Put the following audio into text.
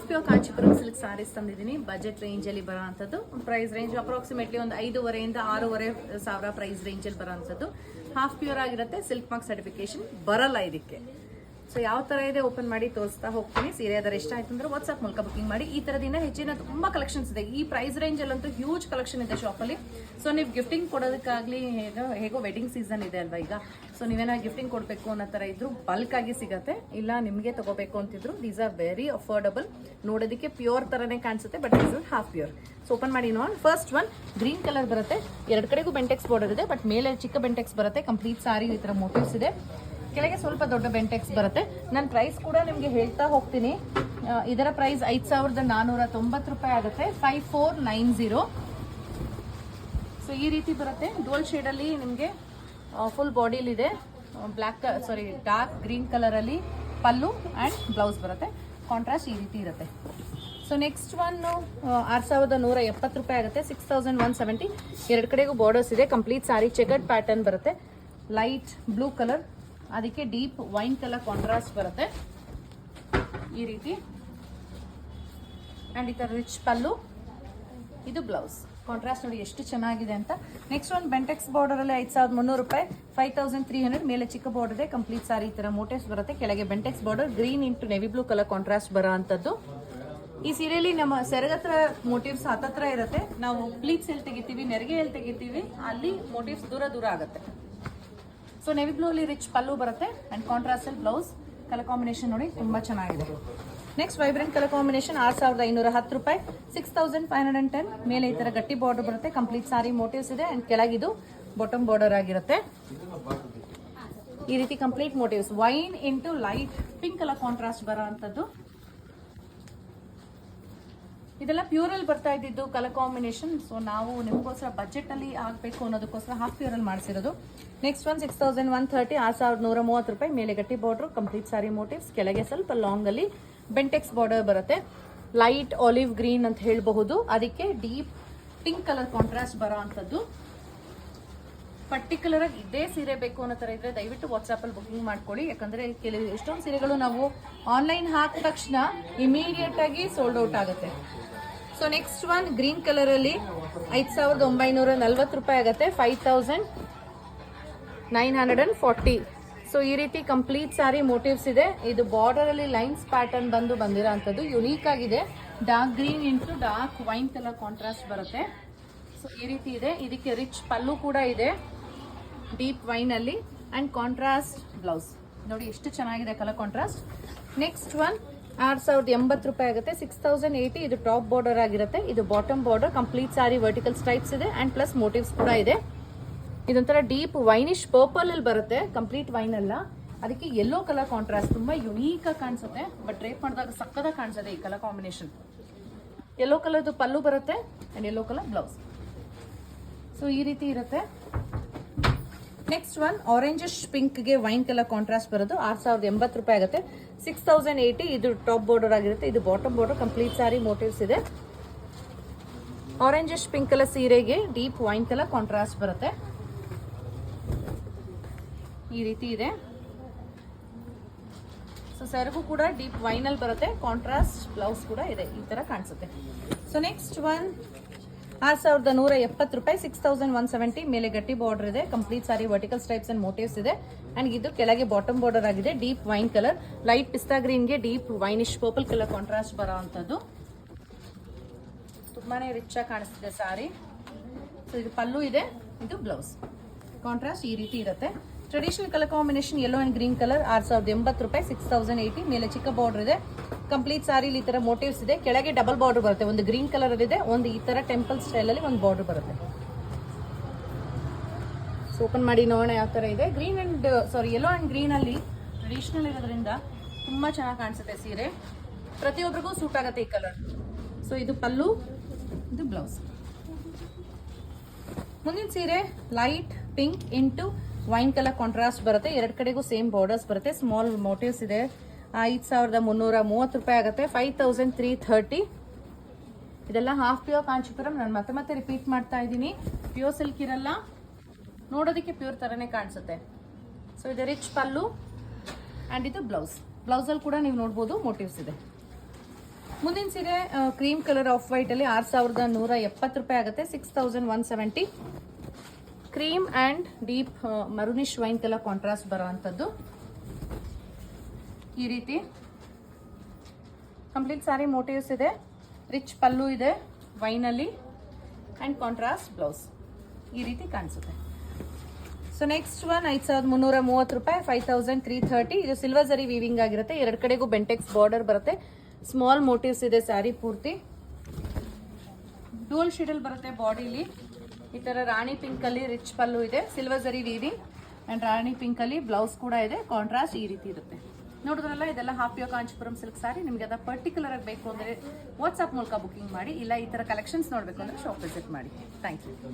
Half pure Kanchipuram silk saris ತಂದಿದ್ದೀನಿ. Budget ರೇಂಜಲ್ಲಿ ಬರೋ ಅಂಥದ್ದು. ಪ್ರೈಸ್ ರೇಂಜ್ ಅಪ್ರಾಕ್ಸಿಮೇಟ್ಲಿ ಒಂದು 5,500 ಇಂದ 6,500 ಪ್ರೈಸ್ ರೇಂಜಲ್ಲಿ ಬರೋ ಅಂಥದ್ದು. ಹಾಫ್ ಪ್ಯೂರ್ ಆಗಿರುತ್ತೆ. ಸಿಲ್ಕ್ ಮಾರ್ಕ್ ಸರ್ಟಿಫಿಕೇಶನ್ ಬರಲ್ಲ ಇದಕ್ಕೆ. ಸೊ ಯಾವ ಥರ ಇದೆ ಓಪನ್ ಮಾಡಿ ತೋರಿಸ್ತಾ ಹೋಗ್ತೀನಿ. ಸೀರೆ ಅದರ ಇಷ್ಟ ಆಯ್ತು ಅಂದ್ರೆ ವಾಟ್ಸ್ಆಪ್ ಮೂಲಕ ಬುಕಿಂಗ್ ಮಾಡಿ. ಈ ಥರದಿಂದ ಹೆಚ್ಚಿನ ತುಂಬ ಕಲೆಕ್ಷನ್ಸ್ ಇದೆ. ಈ ಪ್ರೈಸ್ ರೇಂಜಲ್ಲಂತೂ ಹ್ಯೂಜ್ ಕಲೆಕ್ಷನ್ ಇದೆ ಶಾಪಲ್ಲಿ. ಸೊ ನೀವು ಗಿಫ್ಟಿಂಗ್ ಕೊಡೋದಕ್ಕಾಗಲಿ ಹೇಗೋ ವೆಡ್ಡಿಂಗ್ ಸೀಸನ್ ಇದೆ ಅಲ್ವಾ ಈಗ. ಸೊ ನೀವೇನೋ ಗಿಫ್ಟಿಂಗ್ ಕೊಡಬೇಕು ಅನ್ನೋ ಥರ ಇದ್ರು ಬಲ್ಕ್ ಆಗಿ ಸಿಗುತ್ತೆ. ಇಲ್ಲ ನಿಮಗೆ ತಗೋಬೇಕು ಅಂತಿದ್ರು ದೀಸ್ ಆರ್ ವೆರಿ ಅಫೋರ್ಡಬಲ್. ನೋಡೋದಕ್ಕೆ ಪ್ಯೂರ್ ಥರನೇ ಕಾಣಿಸುತ್ತೆ, but this is half pure. So open ಮಾಡಿ ನೋಡಿ. ಫಸ್ಟ್ ಒನ್ ಗ್ರೀನ್ ಕಲರ್ ಬರುತ್ತೆ. ಎರಡು ಕಡೆಗೂ ಬೆಂಟೆಕ್ಸ್ ಬಾರ್ಡರ್ ಇದೆ, ಬಟ್ ಮೇಲೆ ಚಿಕ್ಕ ಬೆಂಟೆಕ್ಸ್ ಬರುತ್ತೆ. ಕಂಪ್ಲೀಟ್ ಸಾರಿ ಈ ಥರ ಮೋಟಿವ್ಸ್ ಇದೆ. ಕೆಳಗೆ ಸ್ವಲ್ಪ ದೊಡ್ಡ ಬೆಂಟೆಕ್ಸ್ ಬರುತ್ತೆ. ನಾನು ಪ್ರೈಸ್ ಕೂಡ ನಿಮಗೆ ಹೇಳ್ತಾ ಹೋಗ್ತೀನಿ. ಇದರ ಪ್ರೈಸ್ 5,490 ರೂಪಾಯಿ ಆಗುತ್ತೆ. 5490. ಸೊ ಈ ರೀತಿ ಬರುತ್ತೆ. ಡೋಲ್ ಶೇಡಲ್ಲಿ ನಿಮಗೆ ಫುಲ್ ಬಾಡಿಲಿದೆ. ಡಾರ್ಕ್ ಗ್ರೀನ್ ಕಲರಲ್ಲಿ ಪಲ್ಲು ಆ್ಯಂಡ್ ಬ್ಲೌಸ್ ಬರುತ್ತೆ. ಕಾಂಟ್ರಾಸ್ಟ್ ಈ ರೀತಿ ಇರುತ್ತೆ. ಸೊ ನೆಕ್ಸ್ಟ್ ಒನ್ 6,170 ರೂಪಾಯಿ ಆಗುತ್ತೆ. 6,170. ಎರಡು ಕಡೆಗೂ ಬಾರ್ಡರ್ಸ್ ಇದೆ. ಕಂಪ್ಲೀಟ್ ಸಾರಿ ಚೆಕರ್ಡ್ ಪ್ಯಾಟರ್ನ್ ಬರುತ್ತೆ. ಲೈಟ್ ಬ್ಲೂ ಕಲರ್, ಅದಕ್ಕೆ ಡೀಪ್ ವೈನ್ ಕಲರ್ ಕಾಂಟ್ರಾಸ್ಟ್ ಬರುತ್ತೆ ಈ ರೀತಿ. ಆ್ಯಂಡ್ ಈ ಥರ ರಿಚ್ ಪಲ್ಲು, ಇದು ಬ್ಲೌಸ್. ಕಾಂಟ್ರಾಸ್ಟ್ ನೋಡಿ ಎಷ್ಟು ಚೆನ್ನಾಗಿದೆ ಅಂತ. ನೆಕ್ಸ್ಟ್ ಒಂದು ಬೆಂಟೆಕ್ಸ್ ಬಾರ್ಡರಲ್ಲಿ 5,300 ರೂಪಾಯಿ. 5,300. ಮೇಲೆ ಚಿಕ್ಕ ಬಾರ್ಡರ್ ಇದೆ. ಕಂಪ್ಲೀಟ್ ಸಾರಿ ಈ ಥರ ಮೋಟಿವ್ಸ್ ಬರುತ್ತೆ. ಕೆಳಗೆ Bentex border green into navy blue colour contrast ಬರೋ ಅಂಥದ್ದು. ಈ ಸೀರೆಯಲ್ಲಿ ನಮ್ಮ ಸೆರಗತ್ರ ಮೋಟಿವ್ಸ್ ಹತ್ತತ್ರ ಇರುತ್ತೆ. ನಾವು ಪ್ಲೀಟ್ಸ್ ಎಲ್ಲಿ ತೆಗಿತೀವಿ, ನೆರಿಗೆ ಎಲ್ಲಿ ತೆಗಿತೀವಿ, ಅಲ್ಲಿ ಮೋಟಿವ್ಸ್ ದೂರ ದೂರ ಆಗುತ್ತೆ. ಸೊ ನೆವಿ ಬ್ಲೂ ಅಲ್ಲಿ ರಿಚ್ ಪಲ್ಲು ಬರುತ್ತೆ ಅಂಡ್ ಕಾಂಟ್ರಾಸ್ಟ್ ಅಲ್ಲಿ ಬ್ಲೌಸ್. ಕಲರ್ ಕಾಂಬಿನೇಷನ್ ನೋಡಿ ತುಂಬಾ ಚೆನ್ನಾಗಿದೆ. ನೆಕ್ಸ್ಟ್ ವೈಬ್ರೆಂಟ್ ಕಲರ್ ಕಾಂಬಿನೇಷನ್ 6,510 ರೂಪಾಯಿ. 6,510. ಮೇಲೆ ಈ ತರ ಗಟ್ಟಿ ಬಾರ್ಡರ್ ಬರುತ್ತೆ. ಕಂಪ್ಲೀಟ್ ಸಾರಿ ಮೋಟಿವ್ಸ್ ಇದೆ ಅಂಡ್ ಕೆಳಗಿದು ಬಾಟಮ್ ಬಾರ್ಡರ್ ಆಗಿರುತ್ತೆ. ಈ ರೀತಿ complete motifs wine into light pink colour contrast ಬರೋ ಅಂಥದ್ದು. ಇದೆಲ್ಲ ಪ್ಯೂರಲ್ಲಿ ಬರ್ತಾ ಇದ್ದಿದ್ದು ಕಲರ್ ಕಾಂಬಿನೇಷನ್. ಸೊ ನಾವು ನಿಮಗೋಸ್ಕರ ಬಜೆಟಲ್ಲಿ ಆಗಬೇಕು ಅನ್ನೋದಕ್ಕೋಸ್ಕರ ಹಾಫ್ ಪ್ಯೂರಲ್ಲಿ ಮಾಡಿಸಿರೋದು. Next one 6,130. 6,130 ರೂಪಾಯಿ. ಮೇಲೆ ಗಟ್ಟಿ ಬಾರ್ಡ್ರು, ಕಂಪ್ಲೀಟ್ ಸಾರಿ ಮೋಟಿವ್ಸ್. ಕೆಳಗೆ ಸ್ವಲ್ಪ ಲಾಂಗಲ್ಲಿ ಬೆಂಟೆಕ್ಸ್ ಬಾರ್ಡರ್ ಬರುತ್ತೆ. ಲೈಟ್ ಆಲಿವ್ ಗ್ರೀನ್ ಅಂತ ಹೇಳಬಹುದು. ಅದಕ್ಕೆ ಡೀಪ್ ಪಿಂಕ್ ಕಲರ್ ಕಾಂಟ್ರಾಸ್ಟ್ ಬರೋ ಅಂಥದ್ದು. ಪರ್ಟಿಕ್ಯುಲರ್ ಆಗಿ ಇದೇ ಸೀರೆ ಬೇಕು ಅನ್ನೋ ಥರ ಇದ್ರೆ ದಯವಿಟ್ಟು ವಾಟ್ಸಾಪಲ್ಲಿ ಬುಕಿಂಗ್ ಮಾಡ್ಕೊಳ್ಳಿ. ಯಾಕಂದರೆ ಎಷ್ಟೊಂದು ಸೀರೆಗಳು ನಾವು ಆನ್ಲೈನ್ ಹಾಕಿದ ತಕ್ಷಣ ಇಮಿಡಿಯೇಟ್ ಆಗಿ ಸೋಲ್ಡ್ ಔಟ್ ಆಗುತ್ತೆ. ಸೊ ನೆಕ್ಸ್ಟ್ ಒನ್ ಗ್ರೀನ್ ಕಲರಲ್ಲಿ 5,940 ರೂಪಾಯಿ ಆಗುತ್ತೆ. 5,940. ಸೊ ಈ ರೀತಿ ಕಂಪ್ಲೀಟ್ ಸಾರಿ ಮೋಟಿವ್ಸ್ ಇದೆ. ಇದು ಬಾರ್ಡರ್ ಅಲ್ಲಿ ಲೈನ್ಸ್ ಪ್ಯಾಟರ್ನ್ ಬಂದಿರೋ ಅಂಥದ್ದು. ಯುನೀಕ್ ಆಗಿದೆ. Dark green into dark wine colour contrast ಬರುತ್ತೆ. ಸೊ ಈ ರೀತಿ ಇದೆ. ಇದಕ್ಕೆ ರಿಚ್ ಪಲ್ಲು ಕೂಡ ಇದೆ ಡೀಪ್ ವೈನ್ ಅಲ್ಲಿ ಅಂಡ್ ಕಾಂಟ್ರಾಸ್ಟ್ ಬ್ಲೌಸ್. ನೋಡಿ ಎಷ್ಟು ಚೆನ್ನಾಗಿದೆ ಕಲರ್ ಕಾಂಟ್ರಾಸ್ಟ್. ನೆಕ್ಸ್ಟ್ ಒನ್ 6,080 ರೂಪಾಯಿ ಆಗುತ್ತೆ. 6,080. ಇದು ಟಾಪ್ ಬಾರ್ಡರ್ ಆಗಿರುತ್ತೆ. ಇದು bottom border. Complete sari vertical stripes ಇದೆ ಅಂಡ್ ಪ್ಲಸ್ ಮೋಟಿವ್ಸ್ ಕೂಡ ಇದೆ. ಇದೊಂಥರ ಡೀಪ್ ವೈನಿಶ್ ಪರ್ಪಲ್ ಅಲ್ಲಿ ಬರುತ್ತೆ. ಕಂಪ್ಲೀಟ್ ವೈನ್ ಅಲ್ಲ, ಅದಕ್ಕೆ ಯೆಲ್ಲೋ ಕಲರ್ ಕಾಂಟ್ರಾಸ್ಟ್ ತುಂಬಾ ಯುನೀಕ್ ಆಗಿ ಕಾಣಿಸುತ್ತೆ. ಬಟ್ ಡ್ರೇಪ್ ಮಾಡಿದಾಗ ಸಕ್ಕದಾಗಿ ಕಾಣಿಸುತ್ತೆ ಈ ಕಲರ್ ಕಾಂಬಿನೇಷನ್. ಯೆಲ್ಲೋ ಕಲರ್ದು ಪಲ್ಲು ಬರುತ್ತೆ and yellow colour blouse. So ಈ ರೀತಿ ಇರುತ್ತೆ. ನೆಕ್ಸ್ಟ್ ಒನ್ ಆರೆಂಜಿಶ್ ಪಿಂಕ್ಗೆ ವೈನ್ ಕಲರ್ ಕಾಂಟ್ರಾಸ್ಟ್ ಬರೋದು. 6,080 ರೂಪಾಯಿ ಆಗುತ್ತೆ. 6,080. ಇದು ಟಾಪ್ ಬಾರ್ಡರ್ ಆಗಿರುತ್ತೆ. ಇದು ಬಾಟಮ್ ಬಾರ್ಡರ್. ಕಂಪ್ಲೀಟ್ ಸಾರಿ ಮೋಟಿವ್ಸ್ ಇದೆ. ಆರೆಂಜಿಶ್ ಪಿಂಕ್ ಕಲರ್ ಸೀರೆಗೆ ಡೀಪ್ ವೈನ್ ಕಲರ್ ಕಾಂಟ್ರಾಸ್ಟ್ ಬರುತ್ತೆ. ಈ ರೀತಿ ಇದೆ. ಸೊ ಸೆರಗು ಕೂಡ ಡೀಪ್ ವೈನ್ ಅಲ್ಲಿ ಬರುತ್ತೆ. ಕಾಂಟ್ರಾಸ್ಟ್ ಬ್ಲೌಸ್ ಕೂಡ ಇದೆ. ಈ ತರ ಕಾಣಿಸುತ್ತೆ. ಸೊ ನೆಕ್ಸ್ಟ್ ಒನ್ 6,170 ರೂಪಾಯಿ. 6,170. ಮೇಲೆ ಗಟ್ಟಿ ಬಾರ್ಡರ್ ಇದೆ. Complete sari vertical stripes and motifs ಇದೆ ಅಂಡ್ ಇದು ಕೆಳಗೆ ಬಾಟಮ್ ಬಾರ್ಡರ್ ಆಗಿದೆ. Deep wine colour. Light pista ಗ್ರೀನ್ಗೆ deep winish purple colour contrast ಬರೋ ಅಂಥದ್ದು. ತುಂಬಾನೇ ರಿಚ್ ಆಗಿ ಕಾಣಿಸ್ತಿದೆ ಸಾರಿ. ಸೊ ಇದು ಪಲ್ಲು ಇದೆ, ಇದು ಬ್ಲೌಸ್. ಕಾಂಟ್ರಾಸ್ಟ್ ಈ ರೀತಿ ಇರುತ್ತೆ. Traditional colour combination yellow and green colour. 6,080 ರೂಪಾಯಿ. 6,080. ಮೇಲೆ ಚಿಕ್ಕ ಬಾರ್ಡರ್ ಇದೆ. ಕಂಪ್ಲೀಟ್ ಸಾರಿಲಿ ಈ ತರ ಮೋಟಿವ್ಸ್ ಇದೆ. ಕೆಳಗೆ ಡಬಲ್ ಬಾರ್ಡರ್ ಬರುತ್ತೆ. ಒಂದು ಗ್ರೀನ್ ಕಲರ್ ಇದೆ, ಒಂದು ಈ ತರ ಟೆಂಪಲ್ ಸ್ಟೈಲ್ ಅಲ್ಲಿ ಒಂದು ಬಾರ್ಡರ್ ಬರುತ್ತೆ. ಸೊ ಓಪನ್ ಮಾಡಿ ನೋಡೋಣ ಯಾವ ತರ ಇದೆ. ಯೆಲ್ಲೋ ಅಂಡ್ ಗ್ರೀನ್ ಅಲ್ಲಿ ಟ್ರೆಡಿಷನಲ್ ಇರೋದ್ರಿಂದ ತುಂಬಾ ಚೆನ್ನಾಗಿ ಕಾಣಿಸುತ್ತೆ ಸೀರೆ. ಪ್ರತಿಯೊಬ್ಬರಿಗೂ ಸೂಟ್ ಆಗುತ್ತೆ ಈ ಕಲರ್. ಸೊ ಇದು ಪಲ್ಲು, ಇದು ಬ್ಲೌಸ್. ಮುಂದಿನ ಸೀರೆ light pink into wine colour contrast ಬರುತ್ತೆ. ಎರಡು ಕಡೆಗೂ ಸೇಮ್ ಬಾರ್ಡರ್ಸ್ ಬರುತ್ತೆ. ಸ್ಮಾಲ್ ಮೋಟಿವ್ಸ್ ಇದೆ. 5,330 ರೂಪಾಯಿ ಆಗುತ್ತೆ. 5,330. ಇದೆಲ್ಲ ಹಾಫ್ ಪ್ಯೂರ್ ಕಾಂಚೀಪುರಂ. ನಾನು ಮತ್ತೆ ರಿಪೀಟ್ ಮಾಡ್ತಾ ಇದ್ದೀನಿ. ಪ್ಯೂರ್ ಸಿಲ್ಕ್ ಇರಲ್ಲ, ನೋಡೋದಕ್ಕೆ ಪ್ಯೂರ್ ತರನೇ ಕಾಣಿಸುತ್ತೆ. ಸೊ ಇದು ರಿಚ್ ಪಲ್ಲು ಆ್ಯಂಡ್ ಇದು ಬ್ಲೌಸ್. ಬ್ಲೌಸಲ್ಲಿ ಕೂಡ ನೀವು ನೋಡ್ಬೋದು ಮೋಟಿವ್ಸ್ ಇದೆ. ಮುಂದಿನ ಸೀರೆ ಕ್ರೀಮ್ ಕಲರ್ ಆಫ್ ವೈಟ್ ಅಲ್ಲಿ 6170 ರೂಪಾಯಿ ಆಗುತ್ತೆ. 6170. Cream and deep maroonish wine colour contrast ಬರುವಂತದ್ದು. ಈ ರೀತಿ ಕಂಪ್ಲೀಟ್ ಸಾರಿ ಮೋಟಿವ್ಸ್ ಇದೆ, ರಿಚ್ ಪಲ್ಲು ಇದೆ ವೈನ್ ಅಲ್ಲಿ ಅಂಡ್ ಕಾಂಟ್ರಾಸ್ಟ್ ಬ್ಲೌಸ್ ಈ ರೀತಿ ಕಾಣಿಸುತ್ತೆ. ಸೊ ನೆಕ್ಸ್ಟ್ ಒನ್ 5330 ರೂಪಾಯಿ, 5330. ಇದು ಸಿಲ್ವರ್ ಜರಿ ವೀವಿಂಗ್ ಆಗಿರುತ್ತೆ. ಎರಡು ಕಡೆಗೂ ಬೆಂಟೆಕ್ಸ್ ಬಾರ್ಡರ್ ಬರುತ್ತೆ. ಸ್ಮಾಲ್ ಮೋಟಿವ್ಸ್ ಇದೆ ಸ್ಯಾರಿ ಪೂರ್ತಿ. ಡೂಲ್ ಶೀಡಲ್ ಬರುತ್ತೆ ಬಾಡಿಲಿ. ಈ ತರ ರಾಣಿ ಪಿಂಕ್ ಅಲ್ಲಿ ರಿಚ್ ಪಲ್ಲು ಇದೆ, ಸಿಲ್ವರ್ ಜರಿ ವೀವಿಂಗ್ ಅಂಡ್ ರಾಣಿ ಪಿಂಕ್ ಅಲ್ಲಿ ಬ್ಲೌಸ್ ಕೂಡ ಇದೆ. ಕಾಂಟ್ರಾಸ್ಟ್ ಈ ರೀತಿ ಇರುತ್ತೆ. ನೋಡಿದ್ರಲ್ಲ, ಇದೆಲ್ಲ ಹಾಫ್ ಪ್ಯೂರ್ ಕಾಂಚೀಪುರಂ ಸಿಲ್ಕ್ ಸಾರಿ. ನಿಮಗೆ ಅದ ಪರ್ಟಿಕ್ಯುಲರ್ ಆಗಿ ಬೇಕು ಅಂದ್ರೆ ವಾಟ್ಸ್ಆಪ್ ಮೂಲಕ ಬುಕಿಂಗ್ ಮಾಡಿ, ಇಲ್ಲ ಈ ತರ ಕಲೆಕ್ಷನ್ಸ್ ನೋಡಬೇಕು ಅಂದ್ರೆ ಶಾಪ್ ವಿಸಿಟ್ ಮಾಡಿ. Thank you.